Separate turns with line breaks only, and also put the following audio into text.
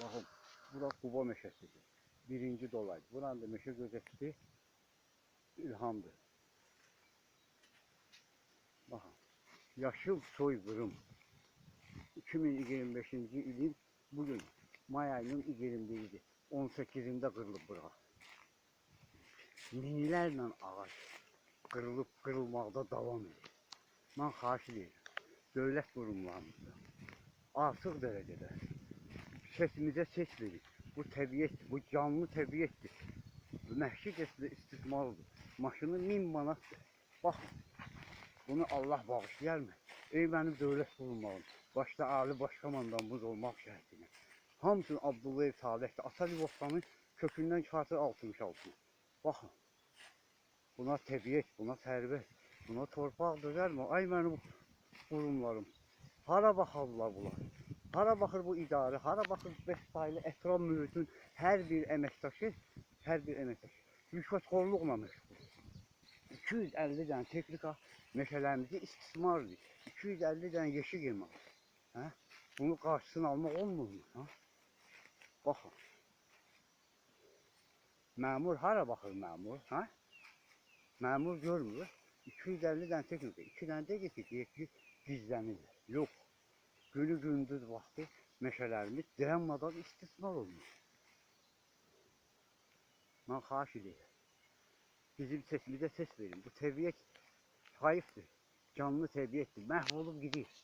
Baxın, bura Quba meşəsidir. Birinci dolay. Buranın da meşə gözətçisi İlhamdır. Baxın, yaşıl soyqırım. 2025-ci ilin bugün may ayının 21-idir. 18-də qırılıb bura. Minlərlə ağac qırılıb qırılmaqda davam edir. Mən xahiş edirəm, dövlət qurumlarımızda artıq dərəcədə sesimizə ses verir. Bu təbiətdir, bu canlı təbiətdir. Məhşi qəsdə istismardır. Maşını 1000 manatdır. Baxın, bunu Allah bağışlayarmı? Ey mənim dövlət qurumlarım, başda Ali Baş Komandanımız olmaq şərtinə. Hamısını Abdullayev Salihdir. Asali Bostanın kökündən çıxartır 66. Baxın, buna təbiət, buna sərvət, buna torpaq dözərmi? Ay mənim qurumlarım, hara baxarlar bunlar? Hara baxır bu idarə, hara baxır bəstaylı ətraf mühitin hər bir əməkdaşı rüşvətxorluqla məşğul. 250 dənə texnika meşələrimizi istismardır. 250 dənə yeşik emal. Hə? Bunu qarşısını almaq olmur mu? Ha? Baxın. Məmur hara baxır məmur? Ha? Məmur görmür. 250 dənə texnika, 2 dənə deyir ki, gizlənirlər. Yox. Günü gündüz vaxtı meşələrimiz dayanmadan istismar olunur. Mən xahiş edirəm. Bizim sesimizə ses verin. Bu təbiət zayıfdır. Canlı təbiətdir. Məhv olub gidir.